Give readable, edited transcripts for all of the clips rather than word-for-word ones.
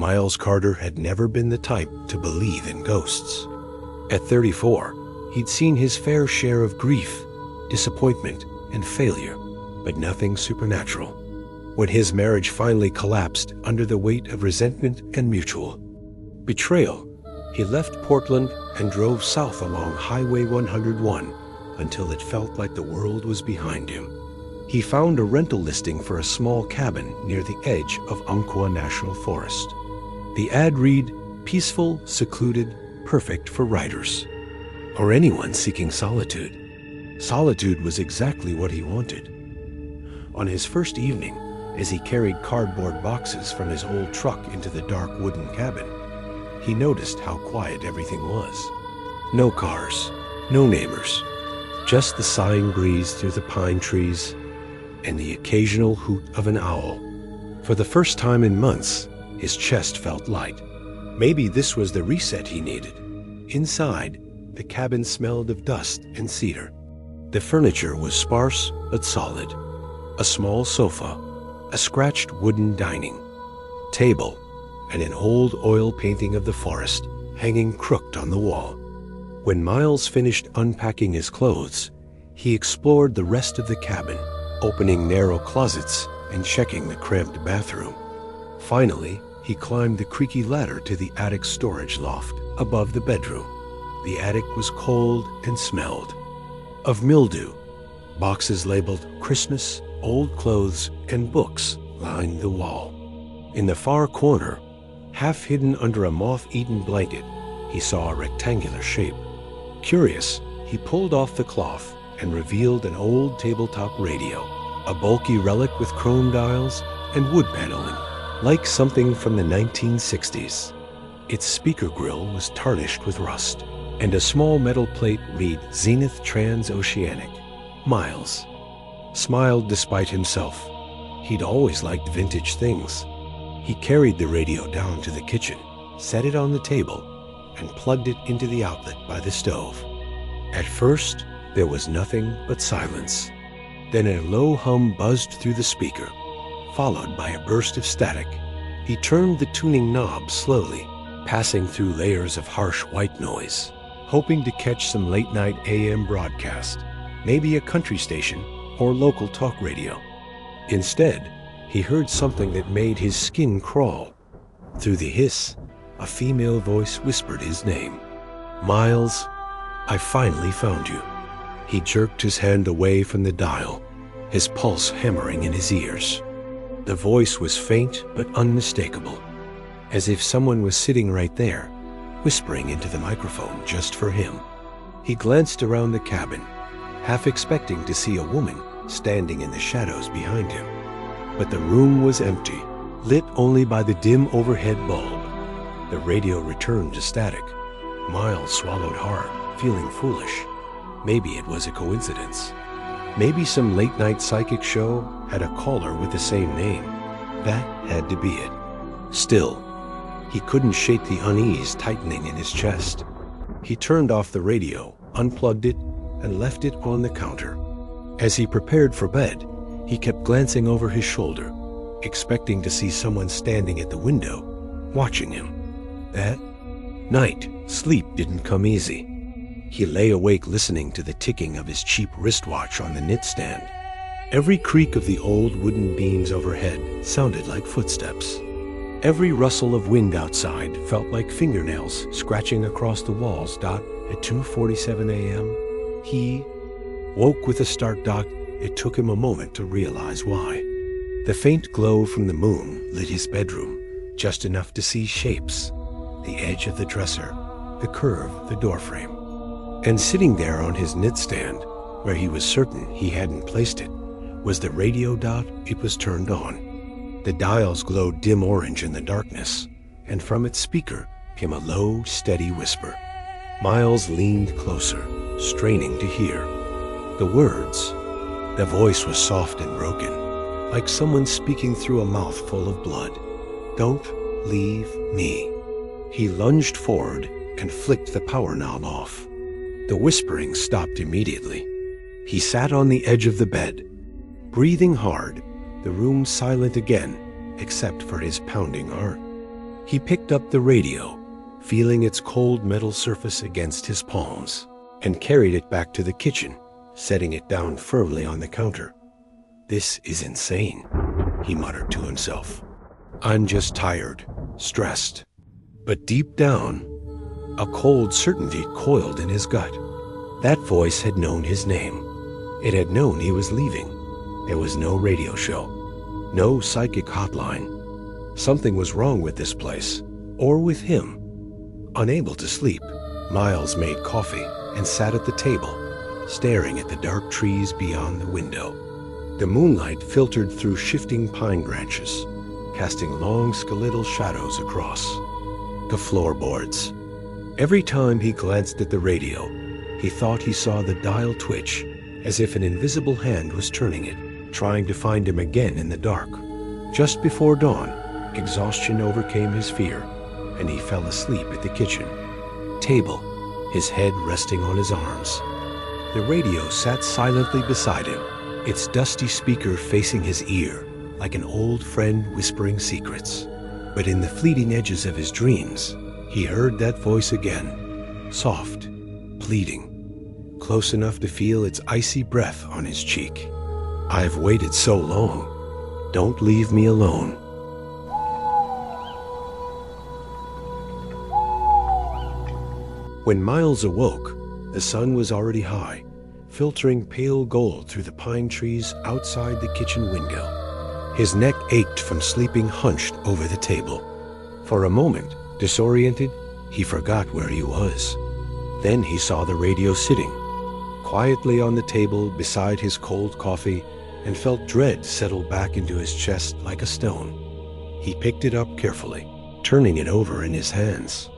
Miles Carter had never been the type to believe in ghosts. At 34, he'd seen his fair share of grief, disappointment, and failure, but nothing supernatural. When his marriage finally collapsed under the weight of resentment and mutual betrayal, he left Portland and drove south along Highway 101 until it felt like the world was behind him. He found a rental listing for a small cabin near the edge of Umpqua National Forest. The ad read, "Peaceful, secluded, perfect for writers," or anyone seeking solitude. Solitude was exactly what he wanted. On his first evening, as he carried cardboard boxes from his old truck into the dark wooden cabin, he noticed how quiet everything was. No cars, no neighbors, just the sighing breeze through the pine trees and the occasional hoot of an owl. For the first time in months, his chest felt light. Maybe this was the reset he needed. Inside, the cabin smelled of dust and cedar. The furniture was sparse but solid. A small sofa, a scratched wooden dining table, and an old oil painting of the forest hanging crooked on the wall. When Miles finished unpacking his clothes, he explored the rest of the cabin, opening narrow closets and checking the cramped bathroom. Finally, he climbed the creaky ladder to the attic storage loft above the bedroom. The attic was cold and smelled of mildew. Boxes labeled Christmas, old clothes, and books lined the wall. In the far corner, half hidden under a moth-eaten blanket, he saw a rectangular shape. Curious, he pulled off the cloth and revealed an old tabletop radio, a bulky relic with chrome dials and wood paneling, like something from the 1960s. Its speaker grill was tarnished with rust, and a small metal plate read Zenith Transoceanic. Miles smiled despite himself. He'd always liked vintage things. He carried the radio down to the kitchen, set it on the table, and plugged it into the outlet by the stove. At first, there was nothing but silence. Then a low hum buzzed through the speaker, followed by a burst of static. He turned the tuning knob slowly, passing through layers of harsh white noise, hoping to catch some late-night AM broadcast, maybe a country station or local talk radio. Instead, he heard something that made his skin crawl. Through the hiss, a female voice whispered his name. "Miles, I finally found you." He jerked his hand away from the dial, his pulse hammering in his ears. The voice was faint but unmistakable, as if someone was sitting right there, whispering into the microphone just for him. He glanced around the cabin, half expecting to see a woman standing in the shadows behind him. But the room was empty, lit only by the dim overhead bulb. The radio returned to static. Miles swallowed hard, feeling foolish. Maybe it was a coincidence. Maybe some late-night psychic show had a caller with the same name. That had to be it. Still, he couldn't shake the unease tightening in his chest. He turned off the radio, unplugged it, and left it on the counter. As he prepared for bed, he kept glancing over his shoulder, expecting to see someone standing at the window, watching him. That night, sleep didn't come easy. He lay awake listening to the ticking of his cheap wristwatch on the knitstand. Every creak of the old wooden beams overhead sounded like footsteps. Every rustle of wind outside felt like fingernails scratching across the walls. At 2:47 a.m., he woke with a start. It took him a moment to realize why. The faint glow from the moon lit his bedroom, just enough to see shapes, the edge of the dresser, the curve of the doorframe. And sitting there on his knitstand, where he was certain he hadn't placed it, was the radio. It was turned on. The dials glowed dim orange in the darkness, and from its speaker came a low, steady whisper. Miles leaned closer, straining to hear. The words. The voice was soft and broken, like someone speaking through a mouth full of blood. "Don't leave me." He lunged forward and flicked the power knob off. The whispering stopped immediately. He sat on the edge of the bed, breathing hard, the room silent again, except for his pounding heart. He picked up the radio, feeling its cold metal surface against his palms, and carried it back to the kitchen, setting it down firmly on the counter. "This is insane," he muttered to himself. "I'm just tired, stressed." But deep down, a cold certainty coiled in his gut. That voice had known his name. It had known he was leaving. There was no radio show, no psychic hotline. Something was wrong with this place, or with him. Unable to sleep, Miles made coffee and sat at the table, staring at the dark trees beyond the window. The moonlight filtered through shifting pine branches, casting long skeletal shadows across the floorboards. Every time he glanced at the radio, he thought he saw the dial twitch, as if an invisible hand was turning it, trying to find him again in the dark. Just before dawn, exhaustion overcame his fear, and he fell asleep at the kitchen table, his head resting on his arms. The radio sat silently beside him, its dusty speaker facing his ear, like an old friend whispering secrets. But in the fleeting edges of his dreams, he heard that voice again, soft, pleading, close enough to feel its icy breath on his cheek. "I've waited so long. Don't leave me alone." When Miles awoke, the sun was already high, filtering pale gold through the pine trees outside the kitchen window. His neck ached from sleeping hunched over the table. For a moment, disoriented, he forgot where he was. Then he saw the radio sitting quietly on the table beside his cold coffee, and felt dread settle back into his chest like a stone. He picked it up carefully, turning it over in his hands.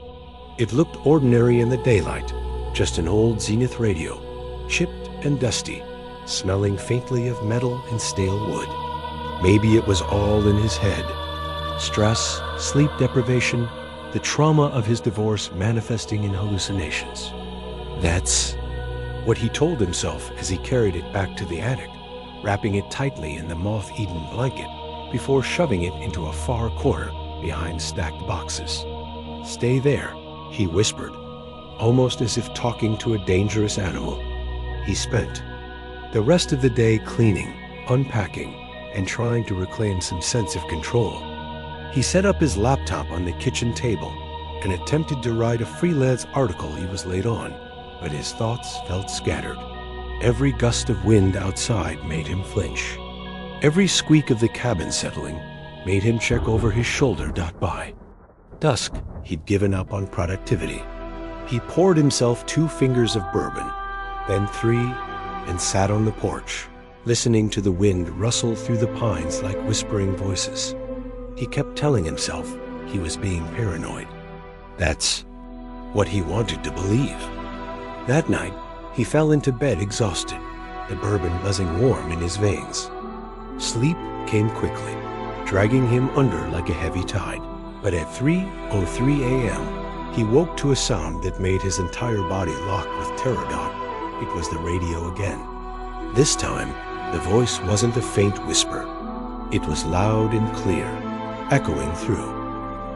It looked ordinary in the daylight, just an old Zenith radio, chipped and dusty, smelling faintly of metal and stale wood. Maybe it was all in his head. Stress, sleep deprivation, the trauma of his divorce manifesting in hallucinations. That's what he told himself as he carried it back to the attic, wrapping it tightly in the moth-eaten blanket before shoving it into a far corner behind stacked boxes. "Stay there," he whispered, almost as if talking to a dangerous animal. He spent the rest of the day cleaning, unpacking, and trying to reclaim some sense of control. He set up his laptop on the kitchen table and attempted to write a freelance article he was late on, but his thoughts felt scattered. Every gust of wind outside made him flinch. Every squeak of the cabin settling made him check over his shoulder. By dusk, he'd given up on productivity. He poured himself 2 fingers of bourbon, then 3, and sat on the porch, listening to the wind rustle through the pines like whispering voices. He kept telling himself he was being paranoid. That's what he wanted to believe. That night, he fell into bed exhausted, the bourbon buzzing warm in his veins. Sleep came quickly, dragging him under like a heavy tide. But at 3:03 a.m., he woke to a sound that made his entire body lock with terror. It was the radio again. This time, the voice wasn't a faint whisper. It was loud and clear, echoing through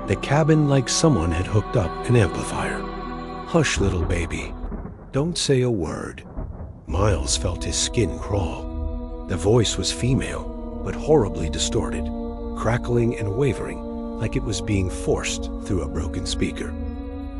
the cabin like someone had hooked up an amplifier. "Hush, little baby. Don't say a word." Miles felt his skin crawl. The voice was female, but horribly distorted, crackling and wavering like it was being forced through a broken speaker.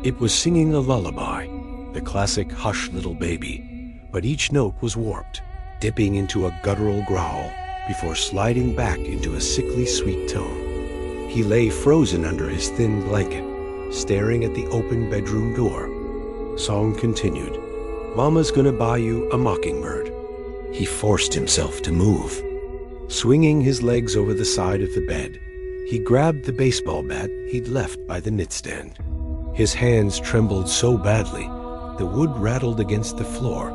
It was singing a lullaby, the classic "Hush, little baby," but each note was warped, dipping into a guttural growl before sliding back into a sickly sweet tone. He lay frozen under his thin blanket, staring at the open bedroom door. Song continued. "Mama's gonna buy you a mockingbird." He forced himself to move. Swinging his legs over the side of the bed, he grabbed the baseball bat he'd left by the knitstand. His hands trembled so badly, the wood rattled against the floor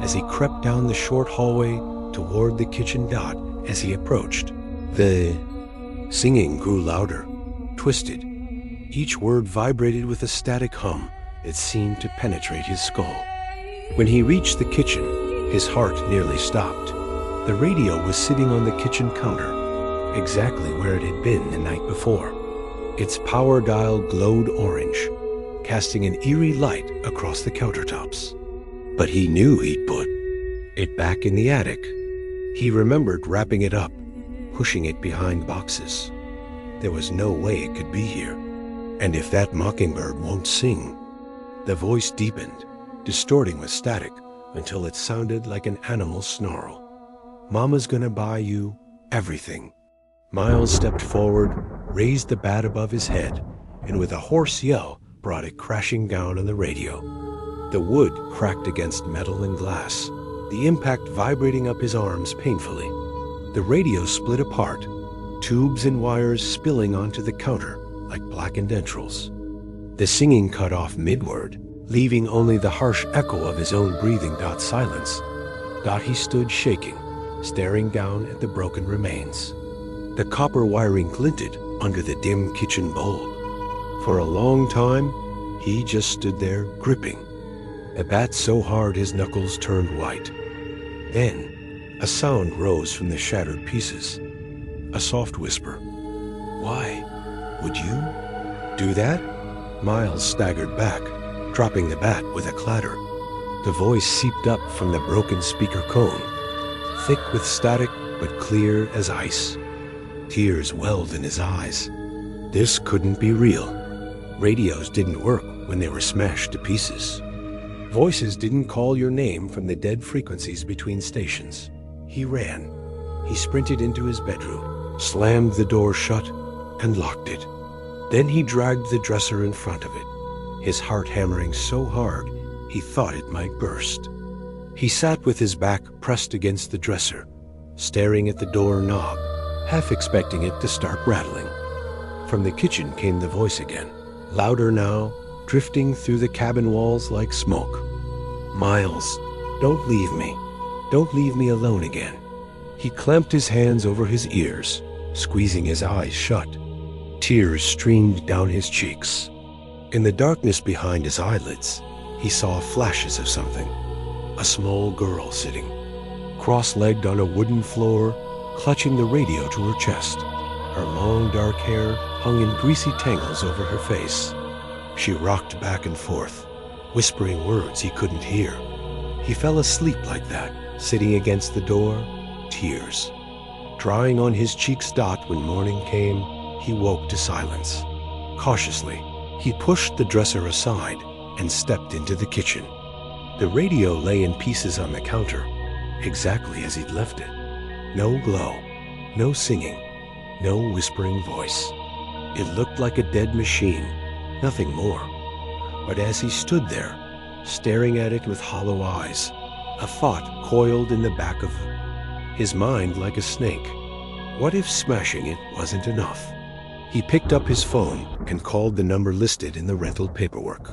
as he crept down the short hallway toward the kitchen. As he approached, the singing grew louder, twisted. Each word vibrated with a static hum that seemed to penetrate his skull. When he reached the kitchen, his heart nearly stopped. The radio was sitting on the kitchen counter, exactly where it had been the night before. Its power dial glowed orange, casting an eerie light across the countertops. But he knew he'd put it back in the attic. He remembered wrapping it up, pushing it behind boxes. There was no way it could be here. And if that mockingbird won't sing... The voice deepened, distorting with static until it sounded like an animal's snarl. Mama's gonna buy you everything. Miles stepped forward, raised the bat above his head, and with a hoarse yell brought it crashing down on the radio. The wood cracked against metal and glass, the impact vibrating up his arms painfully. The radio split apart, tubes and wires spilling onto the counter like blackened entrails. The singing cut off mid-word, leaving only the harsh echo of his own breathing. Silence. He stood shaking, staring down at the broken remains. The copper wiring glinted under the dim kitchen bulb. For a long time, he just stood there gripping, the bat so hard his knuckles turned white. Then, a sound rose from the shattered pieces. A soft whisper. "Why? Would you do that?" Miles staggered back, dropping the bat with a clatter. The voice seeped up from the broken speaker cone, thick with static but clear as ice. Tears welled in his eyes. This couldn't be real. Radios didn't work when they were smashed to pieces. Voices didn't call your name from the dead frequencies between stations. He ran. He sprinted into his bedroom, slammed the door shut, and locked it. Then he dragged the dresser in front of it, his heart hammering so hard he thought it might burst. He sat with his back pressed against the dresser, staring at the door knob, half expecting it to start rattling. From the kitchen came the voice again, louder now, drifting through the cabin walls like smoke. "Miles, don't leave me. Don't leave me alone again." He clamped his hands over his ears, squeezing his eyes shut. Tears streamed down his cheeks. In the darkness behind his eyelids, he saw flashes of something. A small girl sitting, cross-legged on a wooden floor, clutching the radio to her chest. Her long dark hair hung in greasy tangles over her face. She rocked back and forth, whispering words he couldn't hear. He fell asleep like that, sitting against the door, tears drying on his cheeks. When morning came, he woke to silence. Cautiously, he pushed the dresser aside and stepped into the kitchen. The radio lay in pieces on the counter, exactly as he'd left it. No glow, no singing, no whispering voice. It looked like a dead machine, nothing more. But as he stood there, staring at it with hollow eyes, a thought coiled in the back of his mind like a snake. What if smashing it wasn't enough? He picked up his phone and called the number listed in the rental paperwork.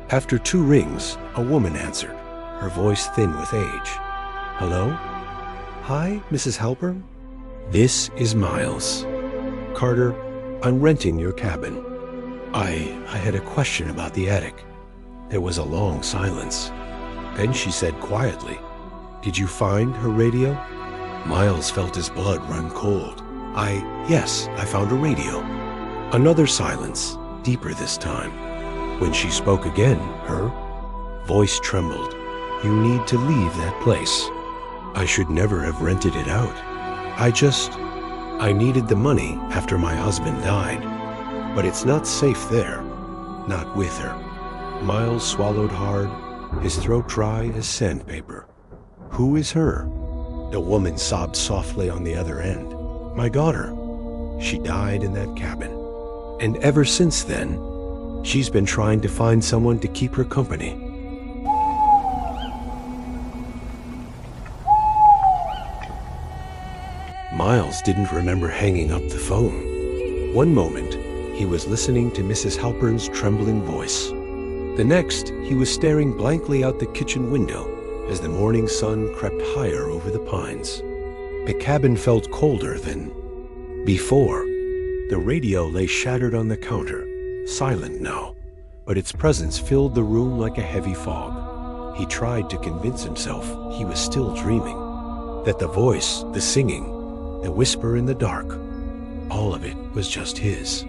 After 2 rings, a woman answered, her voice thin with age. "Hello? Hi, Mrs. Halpern? This is Miles. Carter, I'm renting your cabin. I had a question about the attic." There was a long silence. Then she said quietly, "Did you find her radio?" Miles felt his blood run cold. Yes, I found a radio." Another silence, deeper this time. When she spoke again, her voice trembled. "You need to leave that place. I should never have rented it out. I needed the money after my husband died. But it's not safe there, not with her." Miles swallowed hard, his throat dry as sandpaper. "Who is her?" The woman sobbed softly on the other end. "My daughter. She died in that cabin. And ever since then, she's been trying to find someone to keep her company." Miles didn't remember hanging up the phone. One moment, he was listening to Mrs. Halpern's trembling voice. The next, he was staring blankly out the kitchen window as the morning sun crept higher over the pines. The cabin felt colder than before. The radio lay shattered on the counter, silent now, but its presence filled the room like a heavy fog. He tried to convince himself he was still dreaming, that the voice, the singing, the whisper in the dark, all of it was just his.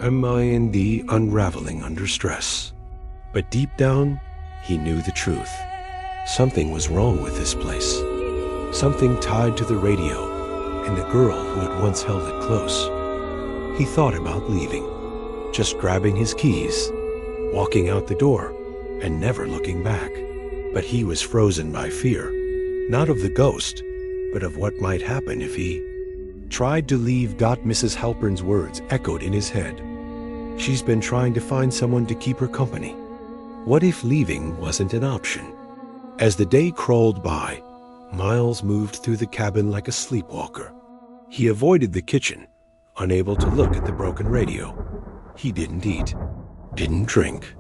mind unraveling under stress. But deep down, he knew the truth. Something was wrong with this place. Something tied to the radio and the girl who had once held it close. He thought about leaving, just grabbing his keys, walking out the door, and never looking back. But he was frozen by fear, not of the ghost, but of what might happen if he tried to leave. Mrs. Halpern's words echoed in his head. She's been trying to find someone to keep her company. What if leaving wasn't an option? As the day crawled by, Miles moved through the cabin like a sleepwalker. He avoided the kitchen, unable to look at the broken radio. He didn't eat, didn't drink.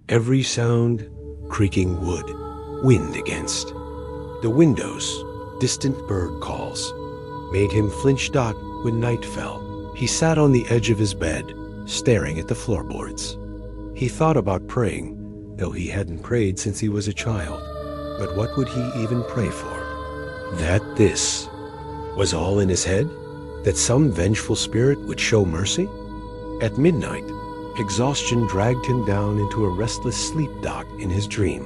Every sound, creaking wood, wind against the windows, distant bird calls, made him flinch. When night fell, he sat on the edge of his bed, staring at the floorboards. He thought about praying, though he hadn't prayed since he was a child. But what would he even pray for? That this was all in his head? That some vengeful spirit would show mercy? At midnight, exhaustion dragged him down into a restless sleep. In his dream,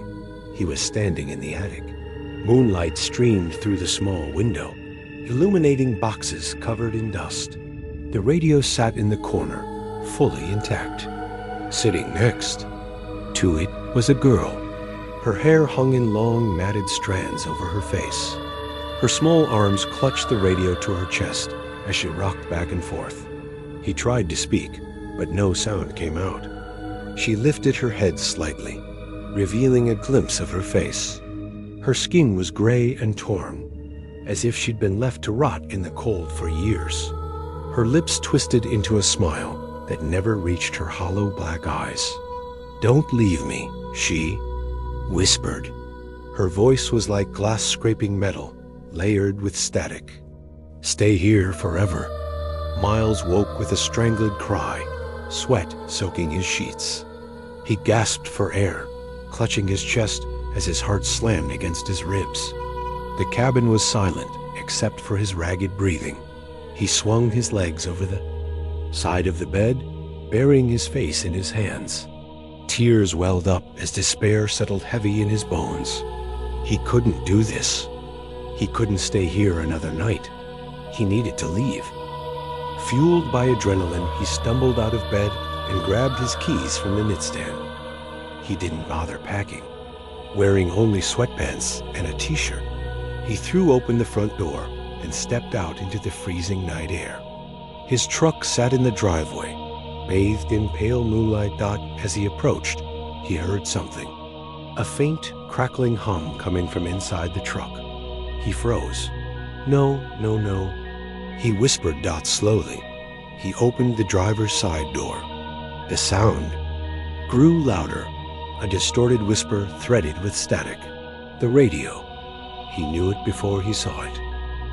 he was standing in the attic. Moonlight streamed through the small window, illuminating boxes covered in dust. The radio sat in the corner, fully intact. Sitting next to it was a girl. Her hair hung in long, matted strands over her face. Her small arms clutched the radio to her chest as she rocked back and forth. He tried to speak, but no sound came out. She lifted her head slightly, revealing a glimpse of her face. Her skin was gray and torn, as if she'd been left to rot in the cold for years. Her lips twisted into a smile that never reached her hollow black eyes. "Don't leave me," she whispered. Her voice was like glass scraping metal, layered with static. "Stay here forever." Miles woke with a strangled cry, sweat soaking his sheets. He gasped for air, clutching his chest as his heart slammed against his ribs. The cabin was silent, except for his ragged breathing. He swung his legs over the side of the bed, burying his face in his hands. Tears welled up as despair settled heavy in his bones. He couldn't do this. He couldn't stay here another night. He needed to leave. Fueled by adrenaline, he stumbled out of bed and grabbed his keys from the nightstand. He didn't bother packing. Wearing only sweatpants and a t-shirt, he threw open the front door and stepped out into the freezing night air. His truck sat in the driveway, bathed in pale moonlight. As he approached, he heard something. A faint, crackling hum coming from inside the truck. He froze. No, no, no. He whispered. Slowly, he opened the driver's side door. The sound grew louder, a distorted whisper threaded with static. The radio. He knew it before he saw it.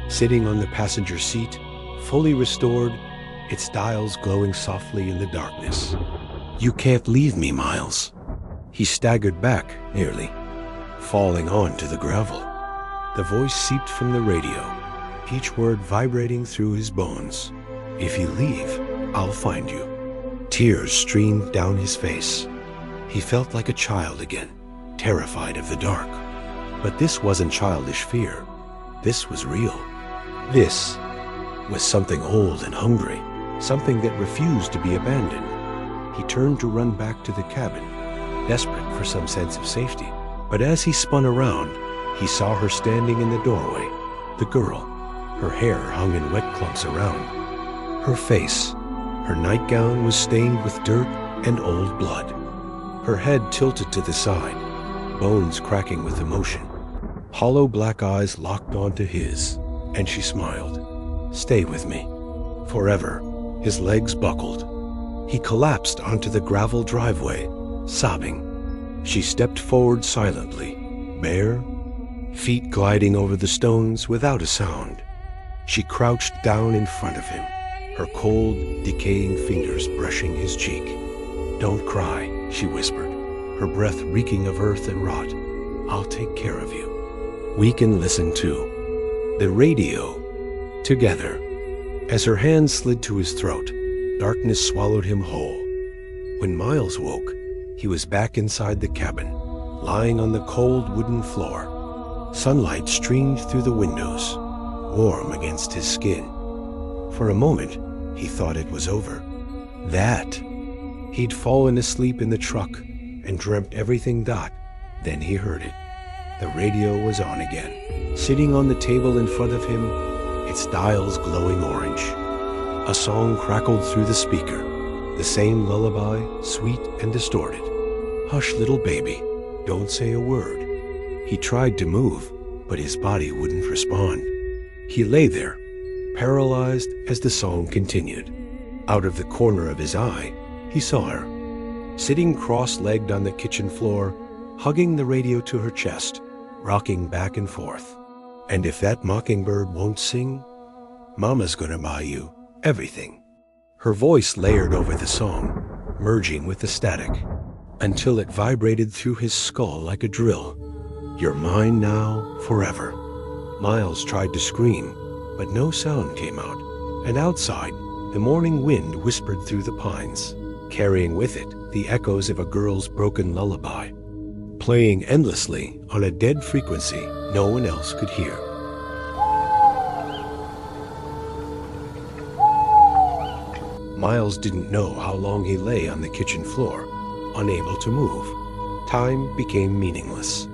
Sitting on the passenger seat, fully restored, its dials glowing softly in the darkness. "You can't leave me, Miles." He staggered back, nearly falling onto the gravel. The voice seeped from the radio, each word vibrating through his bones. "If you leave, I'll find you." Tears streamed down his face. He felt like a child again, terrified of the dark. But this wasn't childish fear. This was real. This was something old and hungry, something that refused to be abandoned. He turned to run back to the cabin, desperate for some sense of safety. But as he spun around, he saw her standing in the doorway. The girl, her hair hung in wet clumps around. Her face, her nightgown was stained with dirt and old blood. Her head tilted to the side, bones cracking with emotion. Hollow black eyes locked onto his, and she smiled. "Stay with me. Forever." His legs buckled. He collapsed onto the gravel driveway, sobbing. She stepped forward silently, bare, feet gliding over the stones without a sound. She crouched down in front of him, her cold, decaying fingers brushing his cheek. "Don't cry," she whispered, her breath reeking of earth and rot. "I'll take care of you. We can listen to the radio together." As her hand slid to his throat, darkness swallowed him whole. When Miles woke, he was back inside the cabin, lying on the cold wooden floor. Sunlight streamed through the windows, warm against his skin. For a moment, he thought it was over. That. He'd fallen asleep in the truck and dreamt everything Dot. Then he heard it. The radio was on again. Sitting on the table in front of him, its dials glowing orange. A song crackled through the speaker, the same lullaby, sweet and distorted. Hush, little baby, don't say a word. He tried to move, but his body wouldn't respond. He lay there, paralyzed as the song continued. Out of the corner of his eye, he saw her, sitting cross-legged on the kitchen floor, hugging the radio to her chest, rocking back and forth. And if that mockingbird won't sing, Mama's gonna buy you everything. Her voice layered over the song, merging with the static, until it vibrated through his skull like a drill. You're mine now, forever. Miles tried to scream, but no sound came out, and outside, the morning wind whispered through the pines, carrying with it the echoes of a girl's broken lullaby, playing endlessly on a dead frequency no one else could hear. Miles didn't know how long he lay on the kitchen floor, unable to move. Time became meaningless.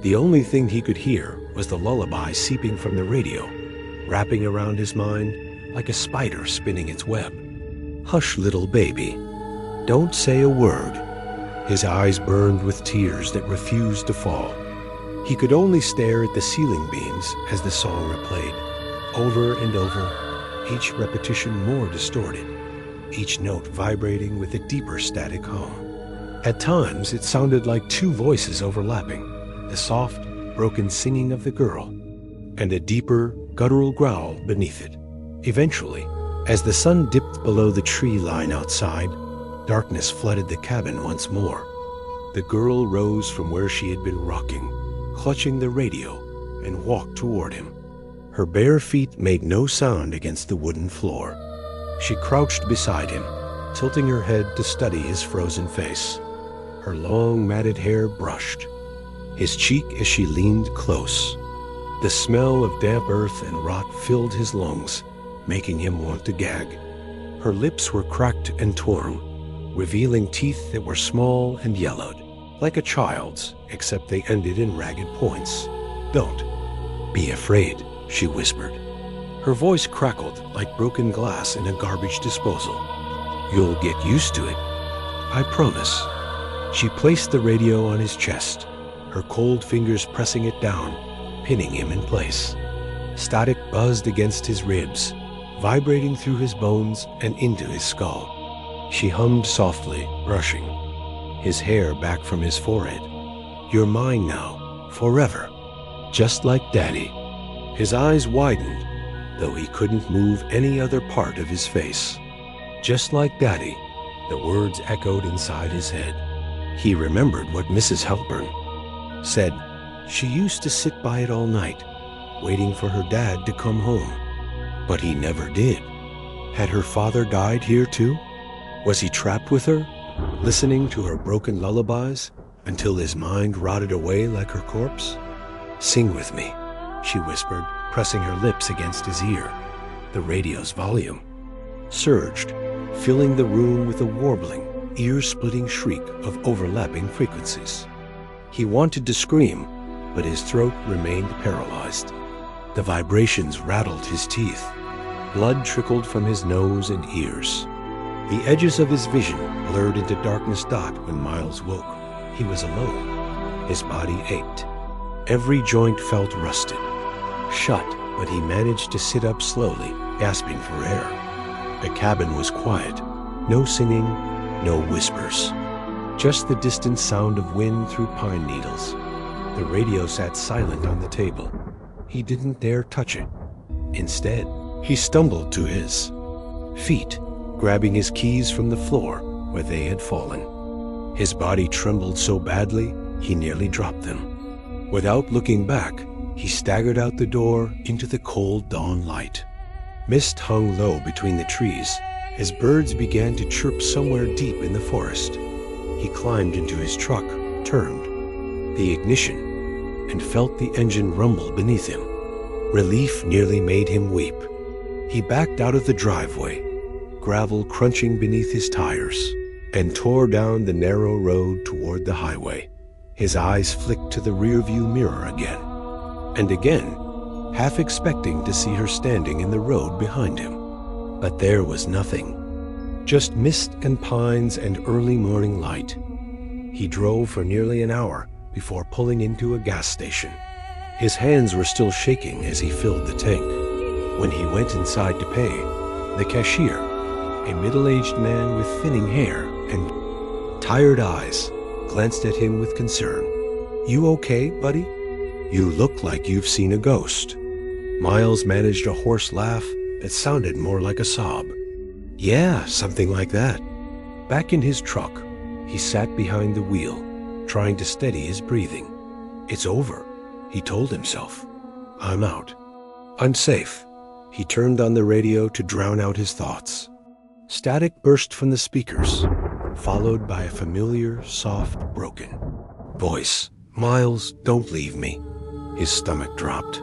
The only thing he could hear was the lullaby seeping from the radio, wrapping around his mind like a spider spinning its web. Hush, little baby, don't say a word. His eyes burned with tears that refused to fall. He could only stare at the ceiling beams as the song replayed, over and over, each repetition more distorted, each note vibrating with a deeper static hum. At times, it sounded like two voices overlapping, the soft, broken singing of the girl, and a deeper, guttural growl beneath it. Eventually, as the sun dipped below the tree line outside, darkness flooded the cabin once more. The girl rose from where she had been rocking, clutching the radio, and walked toward him. Her bare feet made no sound against the wooden floor. She crouched beside him, tilting her head to study his frozen face. Her long, matted hair brushed his cheek as she leaned close. The smell of damp earth and rot filled his lungs, making him want to gag. Her lips were cracked and torn, revealing teeth that were small and yellowed, like a child's, except they ended in ragged points. Don't be afraid, she whispered. Her voice crackled like broken glass in a garbage disposal. You'll get used to it, I promise. She placed the radio on his chest, her cold fingers pressing it down, pinning him in place. Static buzzed against his ribs, vibrating through his bones and into his skull. She hummed softly, brushing his hair back from his forehead. You're mine now, forever, just like Daddy. His eyes widened, though he couldn't move any other part of his face. Just like Daddy, the words echoed inside his head. He remembered what Mrs. Halpern said. She used to sit by it all night, waiting for her dad to come home. But he never did. Had her father died here too? Was he trapped with her, listening to her broken lullabies until his mind rotted away like her corpse? Sing with me, she whispered, pressing her lips against his ear. The radio's volume surged, filling the room with a warbling, ear-splitting shriek of overlapping frequencies. He wanted to scream, but his throat remained paralyzed. The vibrations rattled his teeth. Blood trickled from his nose and ears. The edges of his vision blurred into darkness. When Miles woke, he was alone. His body ached. Every joint felt rusted, shut, but he managed to sit up slowly, gasping for air. The cabin was quiet. No singing, no whispers. Just the distant sound of wind through pine needles. The radio sat silent on the table. He didn't dare touch it. Instead, he stumbled to his feet, grabbing his keys from the floor where they had fallen. His body trembled so badly, he nearly dropped them. Without looking back, he staggered out the door into the cold dawn light. Mist hung low between the trees, as birds began to chirp somewhere deep in the forest. He climbed into his truck, turned the ignition, and felt the engine rumble beneath him. Relief nearly made him weep. He backed out of the driveway, gravel crunching beneath his tires, and tore down the narrow road toward the highway. His eyes flicked to the rearview mirror again, and again, half expecting to see her standing in the road behind him. But there was nothing, just mist and pines and early morning light. He drove for nearly an hour before pulling into a gas station. His hands were still shaking as he filled the tank. When he went inside to pay, the cashier, a middle-aged man with thinning hair and tired eyes, glanced at him with concern. "You okay, buddy? You look like you've seen a ghost." Miles managed a hoarse laugh that sounded more like a sob. "Yeah, something like that." Back in his truck, he sat behind the wheel, trying to steady his breathing. "It's over," he told himself. "I'm out. I'm safe." He turned on the radio to drown out his thoughts. Static burst from the speakers, followed by a familiar, soft, broken voice. "Miles, don't leave me." His stomach dropped.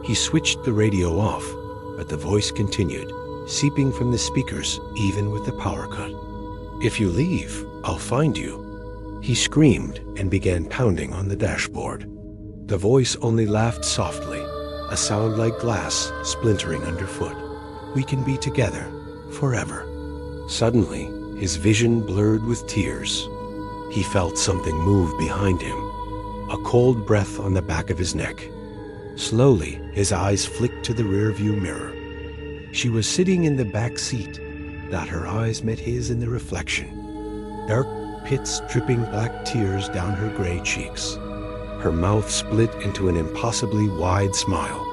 He switched the radio off, but the voice continued, seeping from the speakers even with the power cut. "If you leave, I'll find you." He screamed and began pounding on the dashboard. The voice only laughed softly, a sound like glass splintering underfoot. "We can be together forever." Suddenly, his vision blurred with tears. He felt something move behind him, a cold breath on the back of his neck. Slowly, his eyes flicked to the rearview mirror. She was sitting in the back seat, that her eyes met his in the reflection. Dark pits dripping black tears down her gray cheeks. Her mouth split into an impossibly wide smile,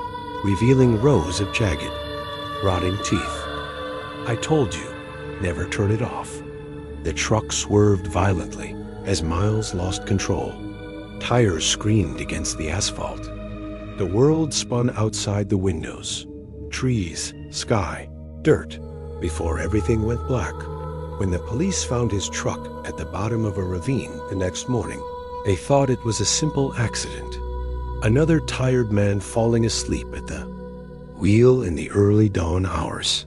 revealing rows of jagged, rotting teeth. "I told you, never turn it off." The truck swerved violently as Miles lost control. Tires screamed against the asphalt. The world spun outside the windows. Trees, sky, dirt, before everything went black. When the police found his truck at the bottom of a ravine the next morning, they thought it was a simple accident. Another tired man falling asleep at the wheel in the early dawn hours.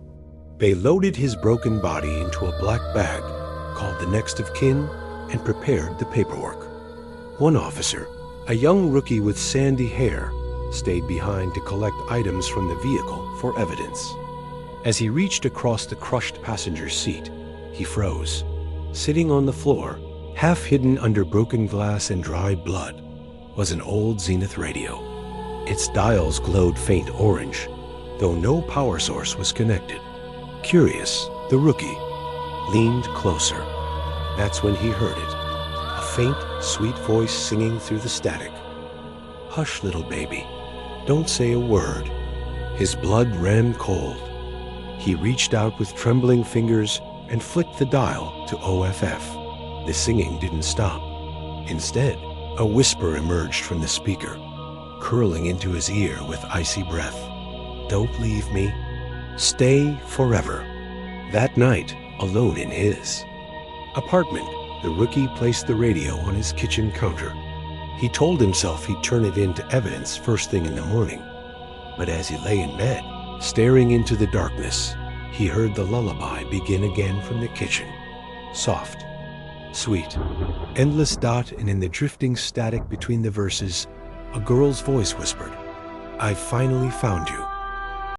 They loaded his broken body into a black bag, called the next of kin, and prepared the paperwork. One officer, a young rookie with sandy hair, stayed behind to collect items from the vehicle for evidence. As he reached across the crushed passenger seat, he froze. Sitting on the floor, half hidden under broken glass and dry blood, was an old Zenith radio. Its dials glowed faint orange, though no power source was connected. Curious, the rookie leaned closer. That's when he heard it, a faint, sweet voice singing through the static. "Hush, little baby. Don't say a word." His blood ran cold. He reached out with trembling fingers and flicked the dial to OFF. The singing didn't stop. Instead, a whisper emerged from the speaker, curling into his ear with icy breath. "Don't leave me. Stay forever." That night, alone in his apartment, the rookie placed the radio on his kitchen counter. He told himself he'd turn it into evidence first thing in the morning. But as he lay in bed, staring into the darkness, he heard the lullaby begin again from the kitchen. Soft, sweet, endless dot, and in the drifting static between the verses, a girl's voice whispered, "I finally found you."